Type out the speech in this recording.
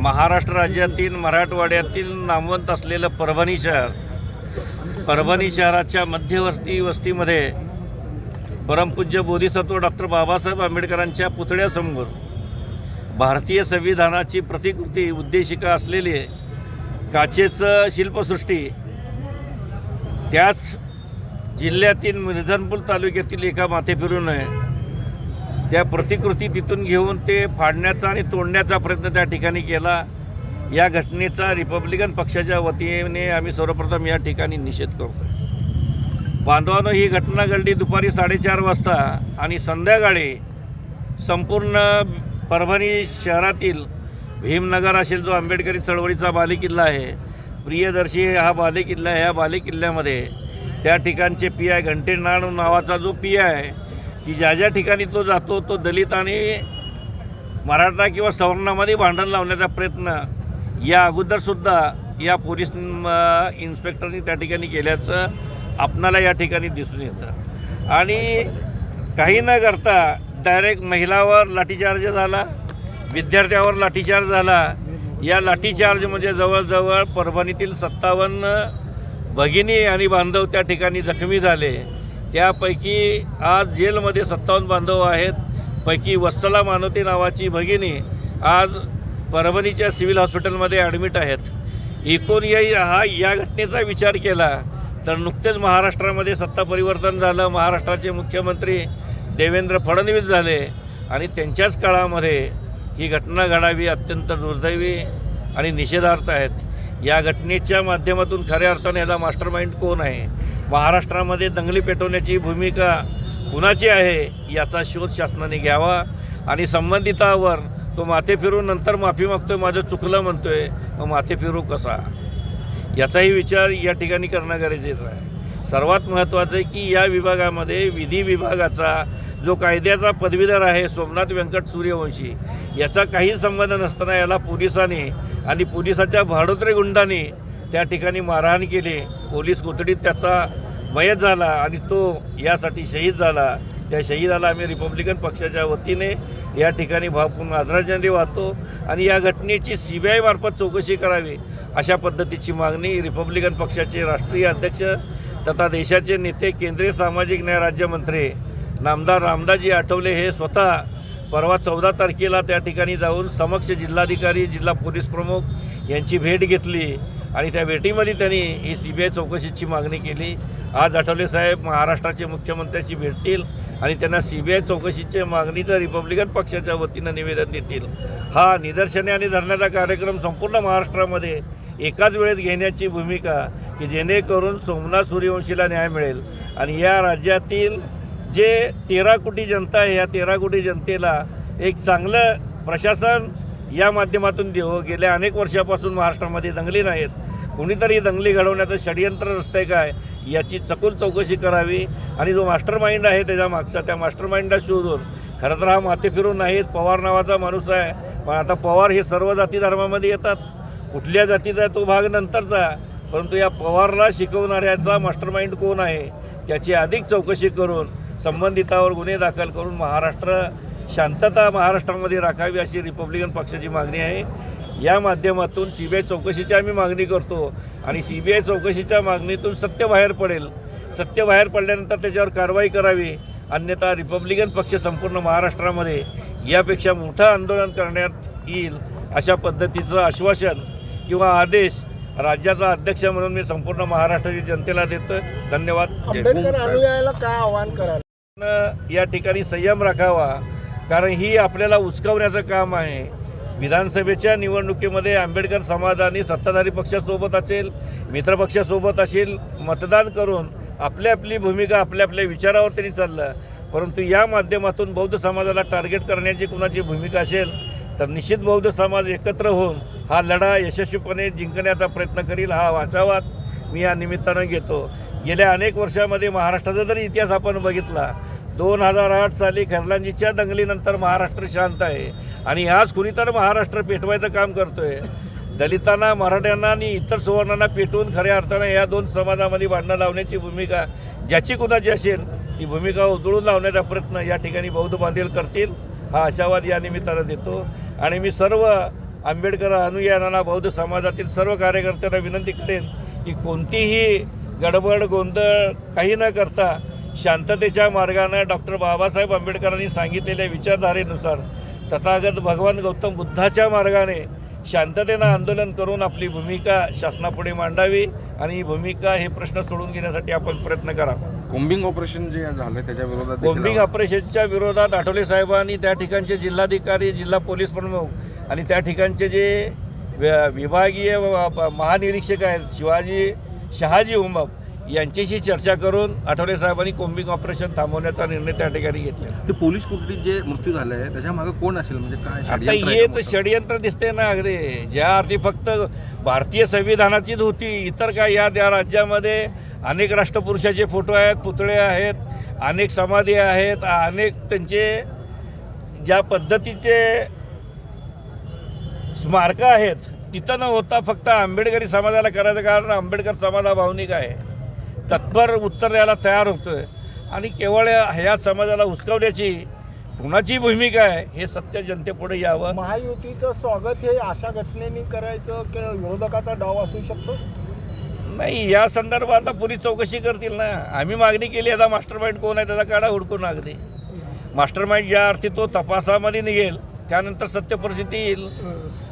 महाराष्ट्र राज्यातील मराठवाड्यातील नामवंत असलेलं परभणी शहराच्या मध्यवर्ती वस्तीमध्ये परमपूज्य बोधिसत्व डॉक्टर बाबासाहेब आंबेडकरांच्या पुतळ्यासमोर भारतीय संविधानाची प्रतिकृती उद्देशिका असलेली काचेचं शिल्पसृष्टी त्याच जिल्ह्यातील मिर्झापूर तालुक्यातील एका माथेफिरून त्या प्रतिकृती तिथून घेऊन ते फाडण्याचा आणि तोडण्याचा प्रयत्न त्या ठिकाणी केला। या घटनेचा रिपब्लिकन पक्षाच्या वतीने आम्ही सर्वप्रथम या ठिकाणी निषेध करतो। बांधवांनो, ही घटना घडली दुपारी 4:30 वाजता आणि संध्याकाळी संपूर्ण परभणी शहरातील भीमनगर असेल जो आंबेडकरी चळवळीचा बालेकिल्ला आहे, प्रियदर्शी हा बालेकिल्ला आहे। या बालेकिल्ल्यामध्ये त्या ठिकाणचे PI घंटेनाड नावाचा जो PI आहे की ज्या ठिकाणी तो जातो तो दलित आणि मराठा किंवा सवर्णामध्ये भांडण लावण्याचा प्रयत्न या अगोदरसुद्धा या पोलीस इन्स्पेक्टरनी त्या ठिकाणी केल्याचं आपणाला या ठिकाणी दिसून येतं। आणि काही न करता डायरेक्ट महिलावर लाठीचार्ज झाला, विद्यार्थ्यावर लाठीचार्ज झाला। या लाठीचार्ज म्हणजे जवळजवळ परभणीतील 57 भगिनी आणि बांधव त्या ठिकाणी जखमी झाले। त्यापैकी आज जेलमध्ये 57 बांधव आहेत, पैकी वत्सला मानवते नावाची भगिनी आज परभणीच्या सिव्हिल हॉस्पिटलमध्ये ॲडमिट आहेत। एकूण या घटनेचा विचार केला तर नुकतेच महाराष्ट्रामध्ये सत्ता परिवर्तन झालं, महाराष्ट्राचे मुख्यमंत्री देवेंद्र फडणवीस झाले आणि त्यांच्याच काळामध्ये ही घटना घडावी अत्यंत दुर्दैवी आणि निषेधार्थ आहेत। या घटनेच्या माध्यमातून खऱ्या अर्थाने याचा मास्टरमाइंड कोण आहे, महाराष्ट्रामध्ये दंगली पेटवण्याची भूमिका कुणाची आहे याचा शोध शासनाने घ्यावा आणि संबंधितावर तो माथे फिरून नंतर माफी मागतोय, माझं चुकलं म्हणतोय, मग माथे फिरू कसा याचाही विचार या ठिकाणी करणं गरजेचं आहे। सर्वात महत्त्वाचं आहे की या विभागामध्ये विधी विभागाचा जो कायद्याचा पदवीधर आहे सोमनाथ व्यंकट सूर्यवंशी याचा काही संबंध नसताना याला पोलिसांनी आणि पोलिसाच्या भाडोत्रे गुंडांनी त्या ठिकाणी मारहाण केली। पोलीस कोठडीत त्याचा मयत झाला आणि तो यासाठी शहीद झाला। त्या शहीदाला आम्ही रिपब्लिकन पक्षाच्या वतीने या ठिकाणी भावपूर्ण आदरांजली वाहतो आणि या घटनेची CBI मार्फत चौकशी करावी अशा पद्धतीची मागणी रिपब्लिकन पक्षाचे राष्ट्रीय अध्यक्ष तथा देशाचे नेते केंद्रीय सामाजिक न्याय राज्यमंत्री नामदार रामदासजी आठवले हे स्वतः परवा 14 तारखेला त्या ठिकाणी जाऊन समक्ष जिल्हाधिकारी, जिल्हा पोलीस प्रमुख यांची भेट घेतली आणि त्या भेटीमध्ये त्यांनी ही CBI चौकशीची मागणी केली। आज आठवले साहेब महाराष्ट्राचे मुख्यमंत्र्यांशी भेटतील आणि त्यांना CBI चौकशीच्या मागणीचं रिपब्लिकन पक्षाच्या वतीनं निवेदन देतील। हा निदर्शने आणि धरण्याचा कार्यक्रम संपूर्ण महाराष्ट्रामध्ये एकाच वेळेत घेण्याची भूमिका की जेणेकरून सोमनाथ सूर्यवंशीला न्याय मिळेल आणि या राज्यातील जे 13 कोटी जनता आहे या 13 कोटी जनतेला एक चांगलं प्रशासन या माध्यमातून देऊ। गेल्या अनेक वर्षापासून महाराष्ट्रामध्ये दंगली नाहीत, कोणीतरी दंगली घडवण्याचं षडयंत्र रस्ते काय याची सखोल चौकशी करावी आणि जो मास्टरमाइंड आहे त्याच्या मागचा त्या मास्टरमाइंडला शोधून खरं तर हा माथे फिरून नाहीत, पवार नावाचा माणूस आहे, पण आता पवार हे सर्व जाती धर्मामध्ये येतात, कुठल्या जातीचा तो भाग नंतरचा, परंतु या पवारला शिकवणाऱ्याचा मास्टरमाइंड कोण आहे त्याची अधिक चौकशी करून संबंधितावर गुन्हे दाखल करून शांतता महाराष्ट्रामध्ये राखावी अशी रिपब्लिकन पक्षाची मागणी आहे। या माध्यमातून CBI चौकशीची आम्ही मागणी करतो आणि CBI चौकशीच्या मागणीतून सत्य बाहेर पडेल, सत्य बाहेर पडल्यानंतर त्याच्यावर कारवाई करावी, अन्यथा रिपब्लिकन पक्ष संपूर्ण महाराष्ट्रामध्ये यापेक्षा मोठं आंदोलन करण्यात येईल अशा पद्धतीचं आश्वासन किंवा आदेश राज्याचा अध्यक्ष म्हणून मी संपूर्ण महाराष्ट्राच्या जनतेला देतो। धन्यवाद। आंबेडकर अनुयायाला काय आवाहन कराल? या ठिकाणी संयम राखावा, कारण ही आपल्याला उचकावण्याचं काम आहे। विधानसभेच्या निवडणुकीमध्ये आंबेडकर समाजाने सत्ताधारी पक्षासोबत असेल, मित्रपक्षासोबत असेल, मतदान करून आपली भूमिका आपल्या विचारावर त्यांनी चाललं, परंतु या माध्यमातून बौद्ध समाजाला टार्गेट करण्याची कुणाची भूमिका असेल तर निश्चित बौद्ध समाज एकत्र होऊन हा लढा यशस्वीपणे जिंकण्याचा प्रयत्न करील हा आशावाद मी या निमित्तानं घेतो। गेल्या अनेक वर्षामध्ये महाराष्ट्राचा जरी इतिहास आपण बघितला, 2008 साली खरलांजीच्या दंगलीनंतर महाराष्ट्र शांत आहे आणि आज कुणीतरी महाराष्ट्र पेटवायचं काम करतोय। दलितांना, मराठ्यांना आणि इतर सुवर्णांना पेटवून खऱ्या अर्थानं या दोन समाजामध्ये भांडणं लावण्याची भूमिका ज्याची कुणाची असेल ती भूमिका उधळून लावण्याचा प्रयत्न या ठिकाणी बौद्ध बांधील करतील हा आशावाद या निमित्तानं देतो। आणि मी सर्व आंबेडकर अनुयायांना बौद्ध समाजातील सर्व कार्यकर्त्यांना विनंती करेन की कोणतीही गडबड गोंधळ काही न करता शांततेच्या मार्गानं डॉक्टर बाबासाहेब आंबेडकरांनी सांगितलेल्या विचारधारेनुसार तथागत भगवान गौतम बुद्धाच्या मार्गाने शांततेनं आंदोलन करून आपली भूमिका शासनापुढे मांडावी आणि ही भूमिका हे प्रश्न सोडून घेण्यासाठी आपण प्रयत्न करावा. कोम्बिंग ऑपरेशन जे झालं त्याच्या विरोधात कोम्बिंग ऑपरेशनच्या विरोधात आठवले साहेबांनी त्या ठिकाणचे जिल्हाधिकारी जिल्हा पोलीस प्रमुख आणि त्या ठिकाणचे जे विभागीय महानिरीक्षक आहेत शहाजी उमप यांच्याशी चर्चा करून आठवले साहेबांनी कोम्बिंग ऑपरेशन थांबवण्याचा निर्णय त्या ठिकाणी घेतला. ते पोलीस कुठली जे मृत्यू झाले आहे त्याच्या मागे कोण असेल म्हणजे काय आता षडयंत्र आहे हे का तर मोठं? षडयंत्र दिसते ना अगदी ज्या अर्थी फक्त भारतीय संविधानाचीच होती, इतर काय या राज्यामध्ये अनेक राष्ट्रपुरुषाचे फोटो आहेत, पुतळे आहेत, अनेक समाधी आहेत, अनेक त्यांचे ज्या पद्धतीचे स्मारकं आहेत तिथं न होता फक्त आंबेडकरी समाजाला करायचं, कारण आंबेडकर समाज हा भावनिक आहे, तत्पर उत्तर द्यायला तयार होतोय आणि केवळ ह्या समाजाला हुसकवण्याची कुणाची भूमिका आहे हे सत्य जनतेपुढे यावं. महायुतीचं स्वागत हे अशा घटनेने करायचं की विरोधकाचा डाव असू शकतो? नाही, या संदर्भात आता पोलीस चौकशी करतील ना. आम्ही मागणी केली याचा मास्टर माइंड कोण आहे त्याचा काढा हुडकून. अगदी मास्टर माइंड ज्या अर्थी तो तपासामध्ये निघेल त्यानंतर सत्य परिस्थिती येईल.